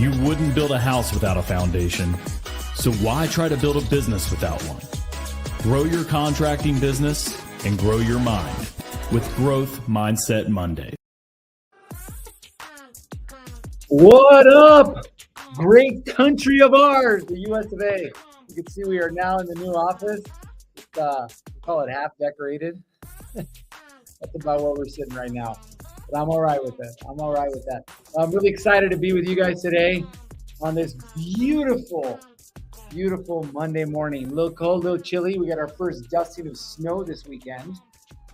You wouldn't build a house without a foundation, so why try to build a business without one? Grow your contracting business and grow your mind with Growth Mindset Monday. What up? Great country of ours, the US of A. You can see we are now in the new office. We call it half decorated. That's about where we're sitting right now. But I'm all right with it. I'm really excited to be with you guys today on this beautiful, beautiful Monday morning. A little cold, a little chilly. We got our first dusting of snow this weekend.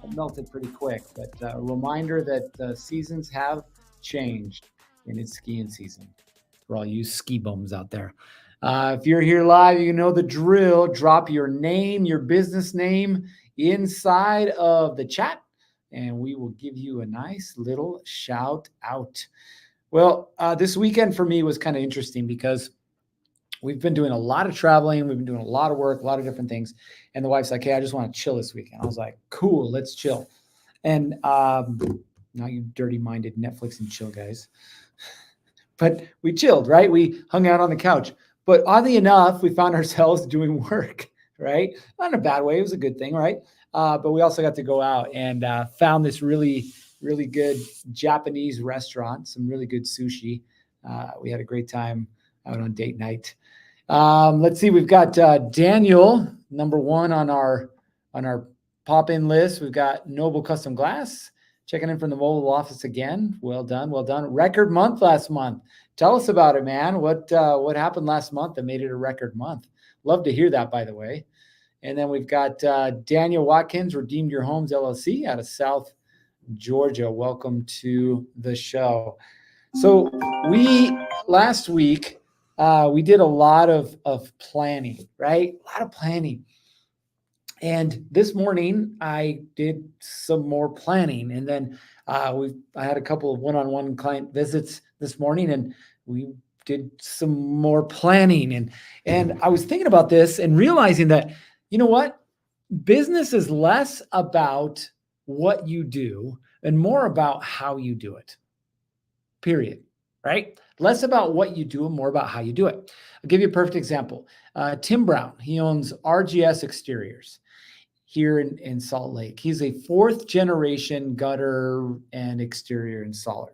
It melted pretty quick, but a reminder that seasons have changed, and it's skiing season for all you ski bums out there. If you're here live, you know the drill. Drop your name, your business name inside of the chat, and we will give you a nice little shout out. Well, this weekend for me was kind of interesting because we've been doing a lot of traveling. We've been doing a lot of work, a lot of different things. And the wife's like, hey, I just want to chill this weekend. I was like, cool, let's chill. And now you dirty-minded Netflix and chill guys. But we chilled, right? We hung out on the couch. But oddly enough, we found ourselves doing work, right? Not in a bad way. It was a good thing, right? But we also got to go out and found this really, really good Japanese restaurant, some really good sushi. We had a great time out on date night. Let's see. We've got Daniel, number one on our pop-in list. We've got Noble Custom Glass checking in from the mobile office again. Well done. Record month last month. Tell us about it, man. What happened last month that made it a record month? Love to hear that, by the way. And then we've got Daniel Watkins, Redeemed Your Homes LLC out of South Georgia. Welcome to the show. So last week, we did a lot of planning, right? A lot of planning. And this morning I did some more planning. And then I had a couple of one-on-one client visits this morning, and we did some more planning. And I was thinking about this and realizing that, you know what? Business is less about what you do and more about how you do it. Period. Right? Less about what you do and more about how you do it. I'll give you a perfect example. Tim Brown, he owns RGS Exteriors here in Salt Lake. He's a fourth generation gutter and exterior installer.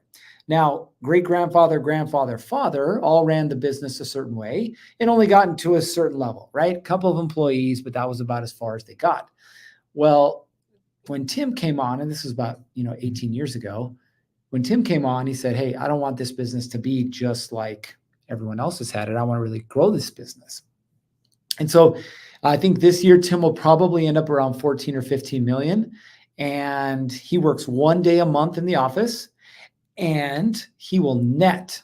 Now, great-grandfather, grandfather, father all ran the business a certain way and only gotten to a certain level, right? A couple of employees, but that was about as far as they got. Well, when Tim came on, and this was about 18 years ago, when Tim came on, he said, hey, I don't want this business to be just like everyone else has had it. I want to really grow this business. And so I think this year, Tim will probably end up around 14 or 15 million. And he works 1 day a month in the office, and he will net,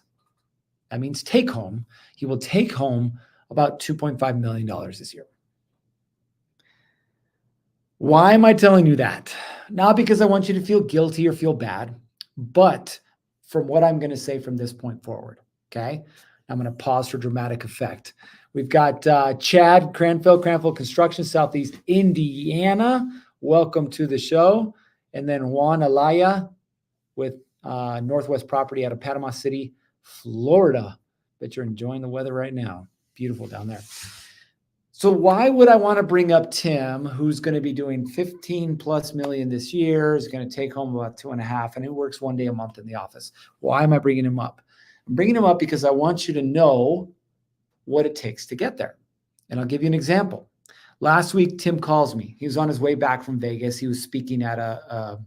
that means take home, he will take home about $2.5 million this year. Why am I telling you that? Not because I want you to feel guilty or feel bad, but from what I'm going to say from this point forward, okay? I'm going to pause for dramatic effect. We've got Chad Cranfield Construction, Southeast Indiana. Welcome to the show. And then Juan Alaya with Northwest Property out of Panama City, Florida. Bet you're enjoying the weather right now. Beautiful down there. So why would I want to bring up Tim, who's going to be doing 15 plus million this year, is going to take home about 2.5, and he works 1 day a month in the office? Why am I bringing him up? I'm bringing him up because I want you to know what it takes to get there. And I'll give you an example. Last week, Tim calls me. He was on his way back from Vegas. He was speaking at a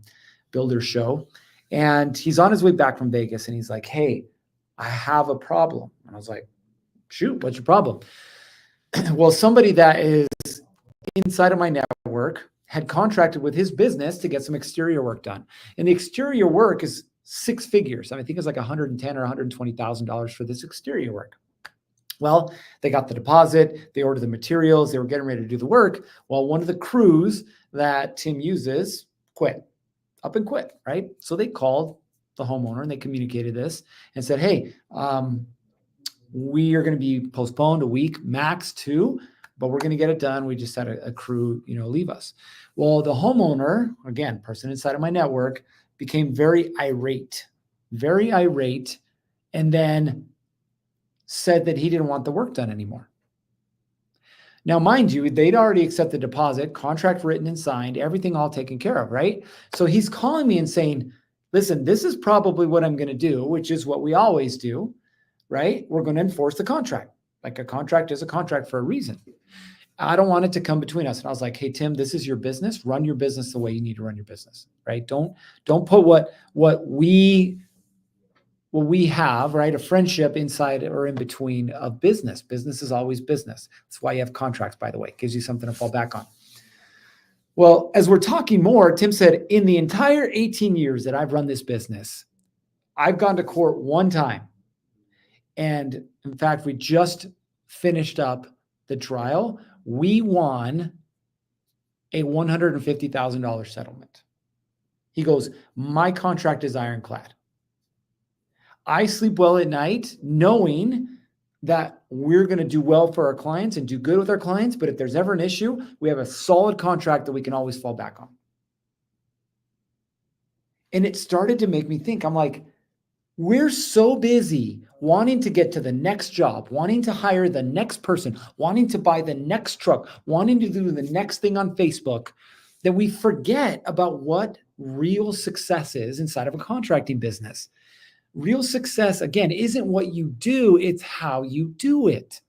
builder show, and he's on his way back from Vegas, and he's like, hey, I have a problem. And I was like, shoot, what's your problem? Well, somebody that is inside of my network had contracted with his business to get some exterior work done. And the exterior work is 6 figures. I think it's like $110,000 or $120,000 for this exterior work. Well, they got the deposit, they ordered the materials, they were getting ready to do the work. Well, one of the crews that Tim uses quit, up and quit, right? So they called the homeowner and they communicated this and said, hey, we are going to be postponed a week, max 2, but we're going to get it done. We just had a crew, leave us. Well, the homeowner, again, person inside of my network, became very irate, and then said that he didn't want the work done anymore. Now, mind you, they'd already accepted the deposit, contract written and signed, everything all taken care of, right? So he's calling me and saying, listen, this is probably what I'm going to do, which is what we always do, right? We're going to enforce the contract. Like a contract is a contract for a reason. I don't want it to come between us. And I was like, hey, Tim, this is your business. Run your business the way you need to run your business, right? Don't put what we have, right? A friendship inside or in between of business. Business is always business. That's why you have contracts, by the way. It gives you something to fall back on. Well, as we're talking more, Tim said, in the entire 18 years that I've run this business, I've gone to court 1 time. And in fact, we just finished up the trial. We won a $150,000 settlement. He goes, my contract is ironclad. I sleep well at night knowing that we're going to do well for our clients and do good with our clients. But if there's ever an issue, we have a solid contract that we can always fall back on. And it started to make me think, I'm like, we're so busy wanting to get to the next job, wanting to hire the next person, wanting to buy the next truck, wanting to do the next thing on Facebook, that we forget about what real success is inside of a contracting business. Real success, again, isn't what you do, it's how you do it.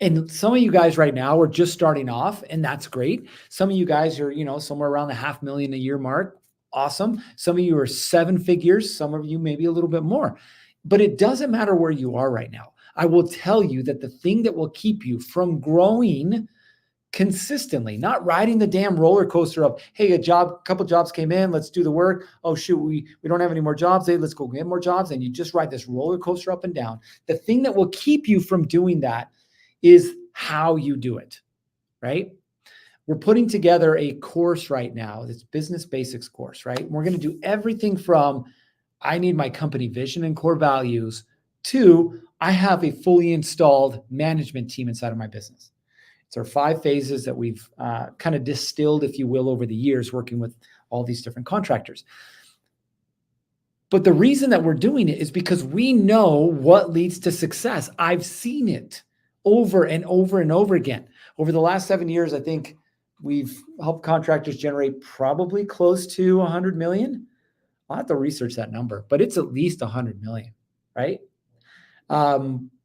And some of you guys right now are just starting off, and that's great. Some of you guys are, somewhere around the $500,000 a year mark. Awesome. Some of you are 7 figures. Some of you maybe a little bit more. But it doesn't matter where you are right now. I will tell you that the thing that will keep you from growing consistently, not riding the damn roller coaster of, hey, a couple jobs came in, let's do the work. Oh, shoot, we don't have any more jobs. Hey, let's go get more jobs. And you just ride this roller coaster up and down. The thing that will keep you from doing that is how you do it, right? We're putting together a course right now, this business basics course, right? We're going to do everything from I need my company vision and core values to I have a fully installed management team inside of my business. It's our 5 phases that we've kind of distilled, if you will, over the years, working with all these different contractors. But the reason that we're doing it is because we know what leads to success. I've seen it over and over and over again. Over the last 7 years, I think we've helped contractors generate probably close to 100 million. I'll have to research that number, but it's at least 100 million, right?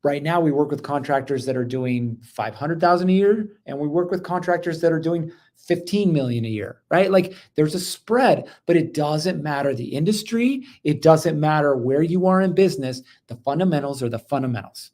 Right now, we work with contractors that are doing 500,000 a year, and we work with contractors that are doing 15 million a year, right? Like there's a spread, but it doesn't matter the industry. It doesn't matter where you are in business. The fundamentals are the fundamentals.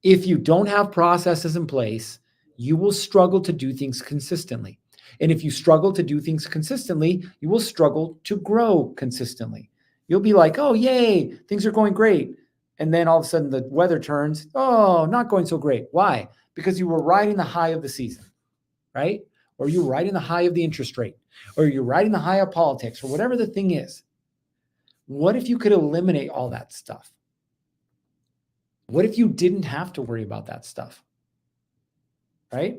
If you don't have processes in place, you will struggle to do things consistently. And if you struggle to do things consistently, you will struggle to grow consistently. You'll be like, oh, yay, things are going great. And then all of a sudden the weather turns, oh, not going so great. Why? Because you were riding the high of the season, right? Or you're riding the high of the interest rate, or you're riding the high of politics, or whatever the thing is. What if you could eliminate all that stuff? What if you didn't have to worry about that stuff? Right?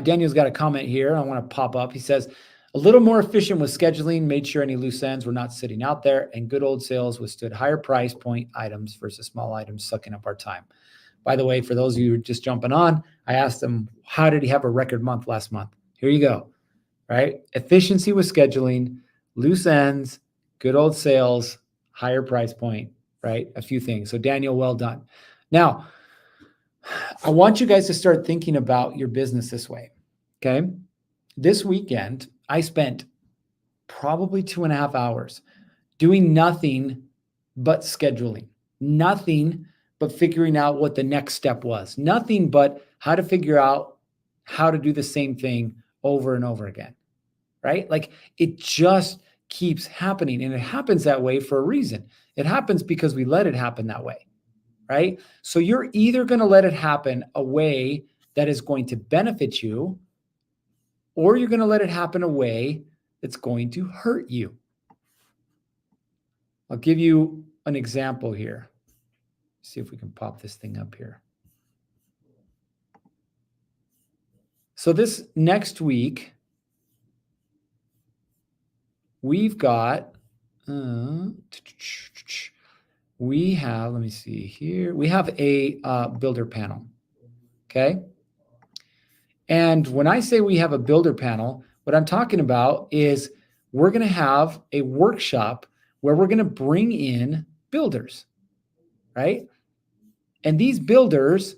Daniel's got a comment here I want to pop up. He says, a little more efficient with scheduling, made sure any loose ends were not sitting out there, and good old sales withstood higher price point items versus small items sucking up our time. By the way, for those of you who are just jumping on, I asked him, how did he have a record month last month? Here you go, right? Efficiency with scheduling, loose ends, good old sales, higher price point, right? A few things. So Daniel, well done. Now, I want you guys to start thinking about your business this way, okay? This weekend, I spent probably 2.5 hours doing nothing but scheduling, nothing but figuring out what the next step was, nothing but how to figure out how to do the same thing over and over again, right? Like it just keeps happening, and it happens that way for a reason. It happens because we let it happen that way, right? So you're either going to let it happen a way that is going to benefit you, or you're going to let it happen a way that's going to hurt you. I'll give you an example here. See if we can pop this thing up here. So this next week, we've got, we have, let me see here. We have a builder panel, okay? And when I say we have a builder panel, what I'm talking about is we're going to have a workshop where we're going to bring in builders, right? And these builders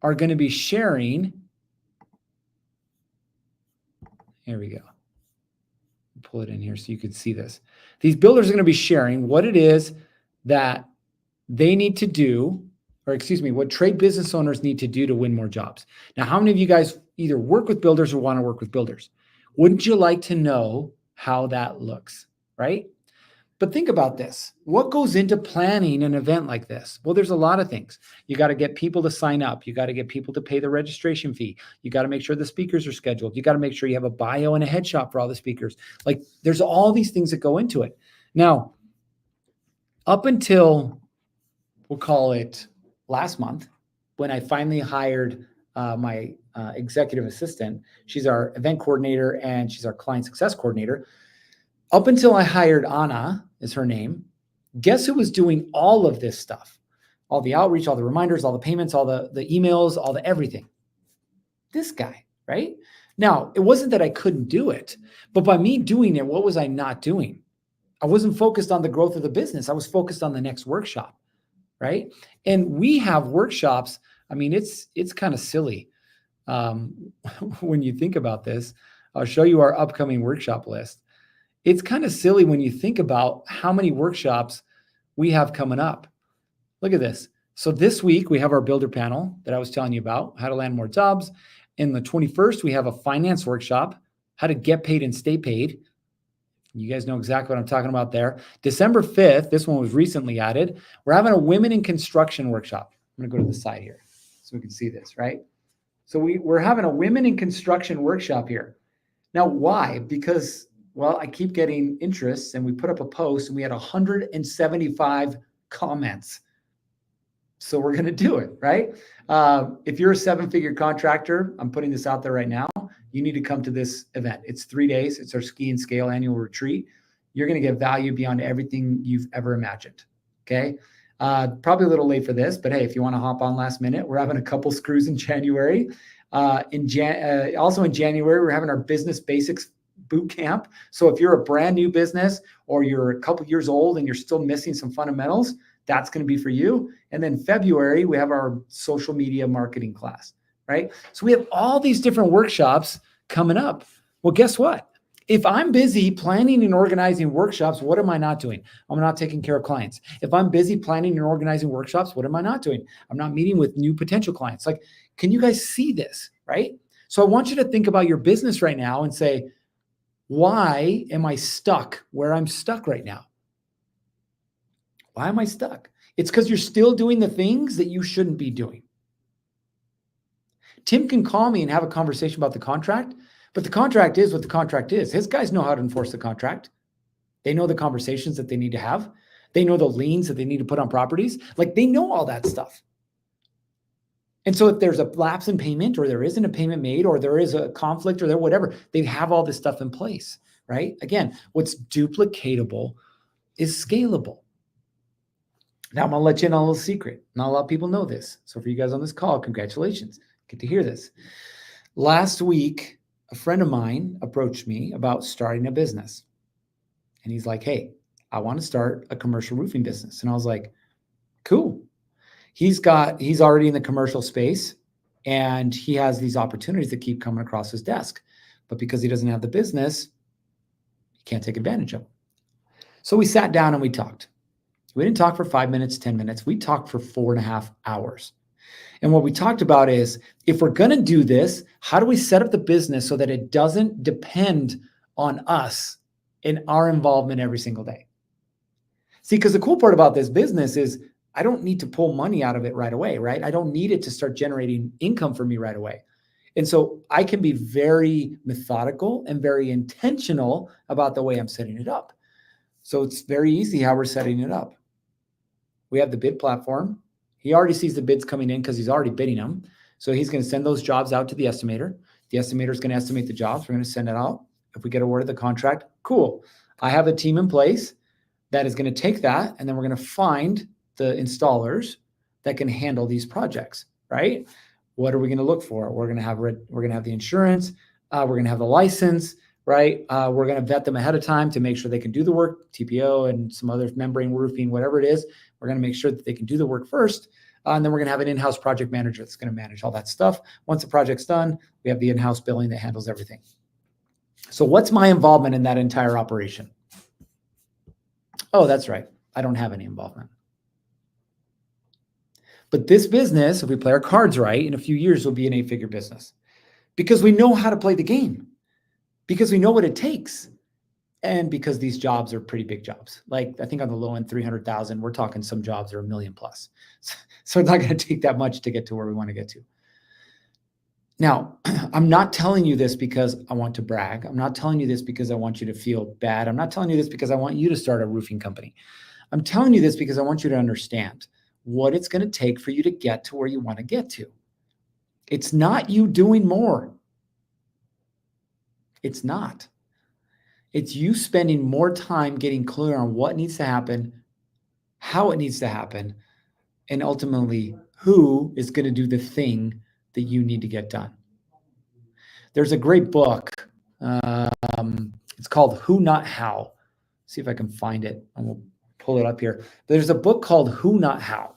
are going to be sharing. Here we go. Pull it in here so you can see this. These builders are going to be sharing what it is that they need to do, or excuse me, what trade business owners need to do to win more jobs. Now, how many of you guys either work with builders or want to work with builders? Wouldn't you like to know how that looks, right? But think about this. What goes into planning an event like this? Well, there's a lot of things. You got to get people to sign up. You got to get people to pay the registration fee. You got to make sure the speakers are scheduled. You got to make sure you have a bio and a headshot for all the speakers. Like there's all these things that go into it. Now, up until, we'll call it last month, when I finally hired my executive assistant, she's our event coordinator and she's our client success coordinator. Up until I hired Anna, is her name, guess who was doing all of this stuff? All the outreach, all the reminders, all the payments, all the emails, all the everything. This guy, right? Now, it wasn't that I couldn't do it, but by me doing it, what was I not doing? I wasn't focused on the growth of the business. I was focused on the next workshop, right? And we have workshops. I mean, it's kind of silly when you think about this. I'll show you our upcoming workshop list. It's kind of silly when you think about how many workshops we have coming up. Look at this. So this week we have our builder panel that I was telling you about, how to land more jobs. In the 21st, we have a finance workshop, how to get paid and stay paid. You guys know exactly what I'm talking about there. December 5th, this one was recently added. We're having a women in construction workshop. I'm going to go to the side here so we can see this, right? So we're having a women in construction workshop here. Now, why? Because, well, I keep getting interests, and we put up a post and we had 175 comments. So we're going to do it, right? If you're a 7-figure contractor, I'm putting this out there right now, you need to come to this event. It's 3 days. It's our Ski and Scale annual retreat. You're going to get value beyond everything you've ever imagined. Okay. Probably a little late for this, but hey, if you want to hop on last minute, we're having a couple screws in January. Also in January, we're having our business basics boot camp. So if you're a brand new business or you're a couple years old and you're still missing some fundamentals, that's going to be for you. And then February, we have our social media marketing class, right? So we have all these different workshops coming up. Well, guess what? If I'm busy planning and organizing workshops, what am I not doing? I'm not taking care of clients. If I'm busy planning and organizing workshops, what am I not doing? I'm not meeting with new potential clients. Like, can you guys see this, right? So I want you to think about your business right now and say, why am I stuck where I'm stuck right now? Why am I stuck? It's because you're still doing the things that you shouldn't be doing. Tim can call me and have a conversation about the contract, but the contract is what the contract is. His guys know how to enforce the contract. They know the conversations that they need to have. They know the liens that they need to put on properties. Like, they know all that stuff. And so if there's a lapse in payment, or there isn't a payment made, or there is a conflict, or there, whatever, they have all this stuff in place, right? Again, what's duplicatable is scalable. Now I'm going to let you in on a little secret. Not a lot of people know this. So for you guys on this call, congratulations. Get to hear this. Last week, a friend of mine approached me about starting a business. And he's like, hey, I want to start a commercial roofing business. And I was like, cool. He's already in the commercial space and he has these opportunities that keep coming across his desk. But because he doesn't have the business, he can't take advantage of them. So we sat down and we talked. We didn't talk for 5 minutes, 10 minutes. We talked for 4.5 hours. And what we talked about is, if we're going to do this, how do we set up the business so that it doesn't depend on us in our involvement every single day? See, because the cool part about this business is I don't need to pull money out of it right away, right? I don't need it to start generating income for me right away. And so I can be very methodical and very intentional about the way I'm setting it up. So it's very easy how we're setting it up. We have the bid platform. He already sees the bids coming in because he's already bidding them. So he's going to send those jobs out to the estimator. The estimator is going to estimate the jobs. We're going to send it out. If we get awarded the contract, cool. I have a team in place that is going to take that, and then we're going to find the installers that can handle these projects, right? What are we going to look for? We're going to have the insurance. We're going to have the license, right? We're going to vet them ahead of time to make sure they can do the work, TPO and some other membrane roofing, whatever it is. We're going to make sure that they can do the work first. And then we're going to have an in-house project manager that's going to manage all that stuff. Once the project's done, we have the in-house billing that handles everything. So what's my involvement in that entire operation? Oh, that's right. I don't have any involvement. But this business, if we play our cards right, in a few years will be an 8-figure business because we know how to play the game, because we know what it takes. And because these jobs are pretty big jobs. Like I think on the low end, 300,000, we're talking some jobs are $1 million plus. So it's not going to take that much to get to where we want to get to. Now, I'm not telling you this because I want to brag. I'm not telling you this because I want you to feel bad. I'm not telling you this because I want you to start a roofing company. I'm telling you this because I want you to understand what it's going to take for you to get to where you want to get to. It's not you doing more. It's not. It's you spending more time getting clear on what needs to happen, how it needs to happen, and ultimately who is going to do the thing that you need to get done. There's a great book. It's called Who Not How. See if I can find it and we'll pull it up here. There's a book called Who Not How.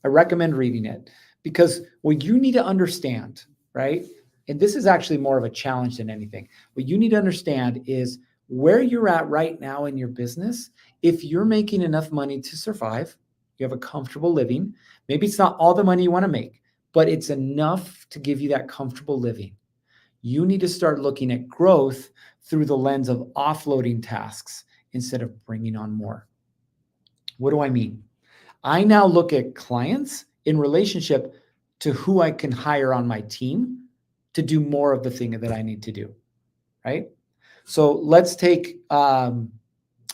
I recommend reading it because what you need to understand, right? And this is actually more of a challenge than anything. What you need to understand is where you're at right now in your business. If you're making enough money to survive, you have a comfortable living. Maybe it's not all the money you want to make, but it's enough to give you that comfortable living. You need to start looking at growth through the lens of offloading tasks instead of bringing on more. What do I mean? I now look at clients in relationship to who I can hire on my team to do more of the thing that I need to do, right? So let's take the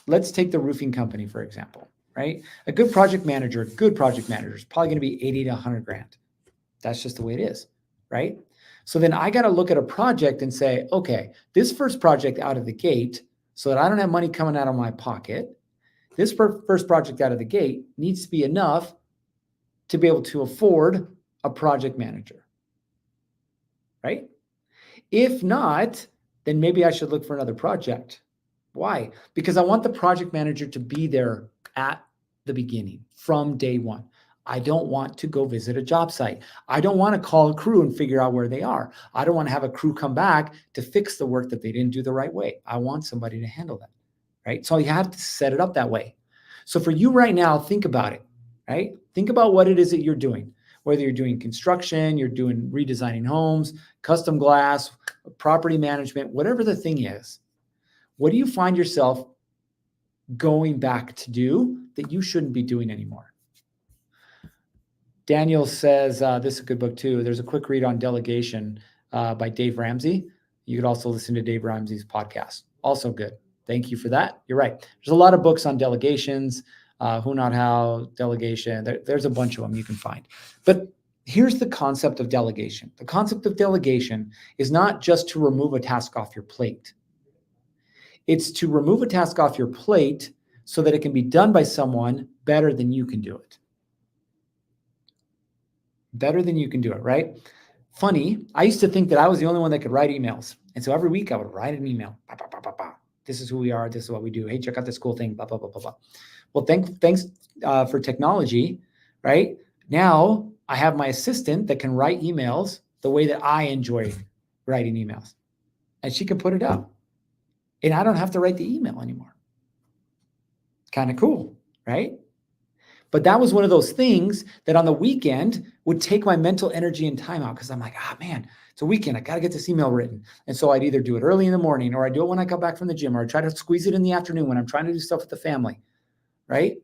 roofing company, for example, right? A good project manager is probably going to be 80 to 100 grand. That's just the way it is, right? So then I got to look at a project and say, okay, this first project out of the gate, so that I don't have money coming out of my pocket, this first project out of the gate needs to be enough to be able to afford a project manager, right? If not, then maybe I should look for another project. Why? Because I want the project manager to be there at the beginning from day one. I don't want to go visit a job site. I don't want to call a crew and figure out where they are. I don't want to have a crew come back to fix the work that they didn't do the right way. I want somebody to handle that, right? So you have to set it up that way. So for you right now, think about it, right? Think about what it is that you're doing. Whether you're doing construction, you're doing redesigning homes, custom glass, property management, whatever the thing is, what do you find yourself going back to do that you shouldn't be doing anymore? Daniel says, this is a good book too. There's a quick read on delegation by Dave Ramsey. You could also listen to Dave Ramsey's podcast. Also good. Thank you for that. You're right. There's a lot of books on delegations, Who Not How, delegation. There's a bunch of them you can find. But here's the concept of delegation. The concept of delegation is not just to remove a task off your plate. It's to remove a task off your plate so that it can be done by someone better than you can do it. Better than you can do it, right? Funny, I used to think that I was the only one that could write emails. And so every week I would write an email. Bah, bah, bah, bah, bah. This is who we are. This is what we do. Hey, check out this cool thing. Blah, blah, blah, blah, blah. Well, thanks for technology, right? Now I have my assistant that can write emails the way that I enjoy writing emails. And she can put it up. And I don't have to write the email anymore. Kind of cool, right? But that was one of those things that on the weekend would take my mental energy and time out because I'm like, man, it's a weekend. I got to get this email written. And so I'd either do it early in the morning or I do it when I come back from the gym or I try to squeeze it in the afternoon when I'm trying to do stuff with the family, right?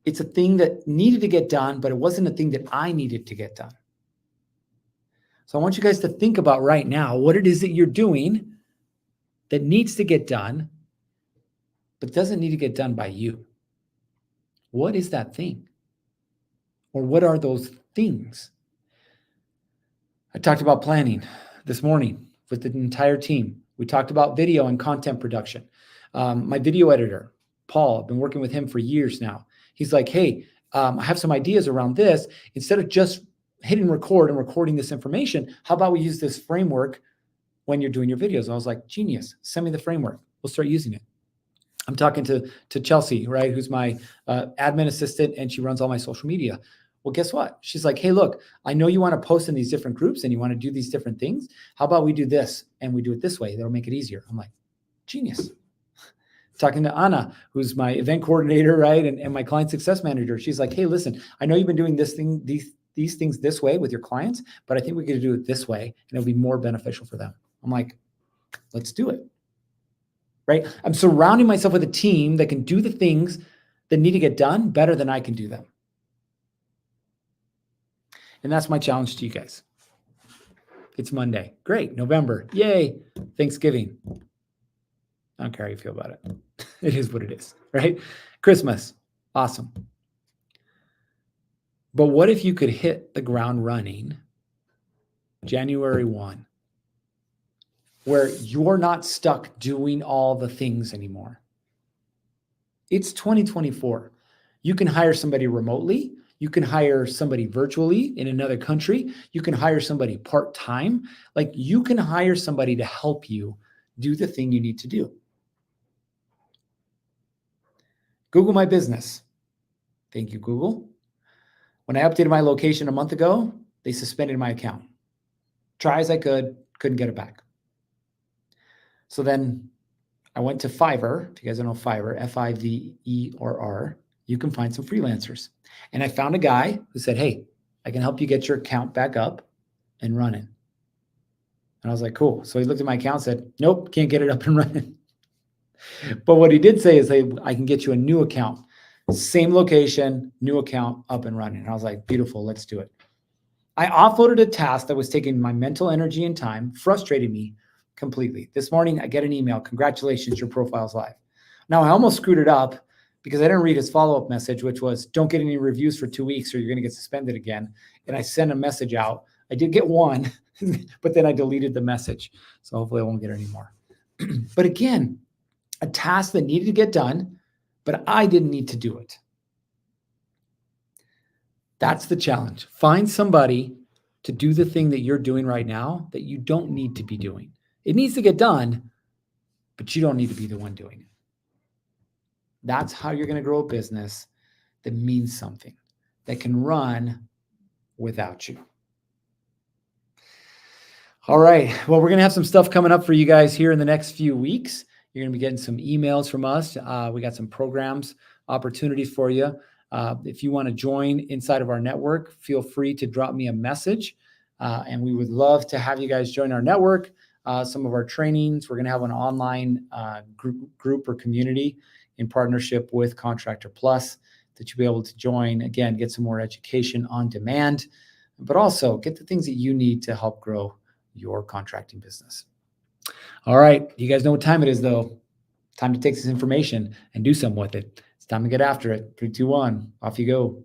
It's a thing that needed to get done, but it wasn't a thing that I needed to get done. So I want you guys to think about right now what it is that you're doing that needs to get done, but doesn't need to get done by you. What is that thing? Or what are those things? I talked about planning this morning with the entire team. We talked about video and content production. My video editor, Paul, I've been working with him for years now. He's like, hey, I have some ideas around this. Instead of just hitting record and recording this information, how about we use this framework when you're doing your videos? And I was like, genius, send me the framework. We'll start using it. I'm talking to Chelsea, right, who's my admin assistant, and she runs all my social media. Well, guess what? She's like, hey, look, I know you want to post in these different groups and you want to do these different things. How about we do this and we do it this way? That'll make it easier. I'm like, genius. Talking to Anna, who's my event coordinator, right, and my client success manager. She's like, hey, listen, I know you've been doing this thing, these things this way with your clients, but I think we could do it this way and it'll be more beneficial for them. I'm like, let's do it. Right? I'm surrounding myself with a team that can do the things that need to get done better than I can do them. And that's my challenge to you guys. It's Monday. Great. November. Yay. Thanksgiving. I don't care how you feel about it. It is what it is, right? Christmas. Awesome. But what if you could hit the ground running January 1? Where you're not stuck doing all the things anymore. It's 2024. You can hire somebody remotely. You can hire somebody virtually in another country. You can hire somebody part-time. Like you can hire somebody to help you do the thing you need to do. Google My Business. Thank you, Google. When I updated my location a month ago, they suspended my account. Try as I could, couldn't get it back. So then I went to Fiverr. If you guys don't know Fiverr, Fiverr, you can find some freelancers. And I found a guy who said, hey, I can help you get your account back up and running. And I was like, cool. So he looked at my account and said, nope, can't get it up and running. But what he did say is, hey, I can get you a new account. Same location, new account, up and running. And I was like, beautiful, let's do it. I offloaded a task that was taking my mental energy and time, frustrated me completely. This morning, I get an email. Congratulations, your profile's live. Now, I almost screwed it up because I didn't read his follow-up message, which was, don't get any reviews for 2 weeks or you're going to get suspended again. And I sent a message out. I did get one, but then I deleted the message. So hopefully I won't get any more. But again, a task that needed to get done, but I didn't need to do it. That's the challenge. Find somebody to do the thing that you're doing right now that you don't need to be doing. It needs to get done, but you don't need to be the one doing it. That's how you're going to grow a business that means something, that can run without you. All right. Well, we're going to have some stuff coming up for you guys here in the next few weeks. You're going to be getting some emails from us. We got some programs, opportunities for you. If you want to join inside of our network, feel free to drop me a message. And we would love to have you guys join our network. Some of our trainings, we're going to have an online group or community in partnership with Contractor Plus that you'll be able to join. Again, get some more education on demand, but also get the things that you need to help grow your contracting business. All right. You guys know what time it is, though. Time to take this information and do something with it. It's time to get after it. 3, 2, 1. Off you go.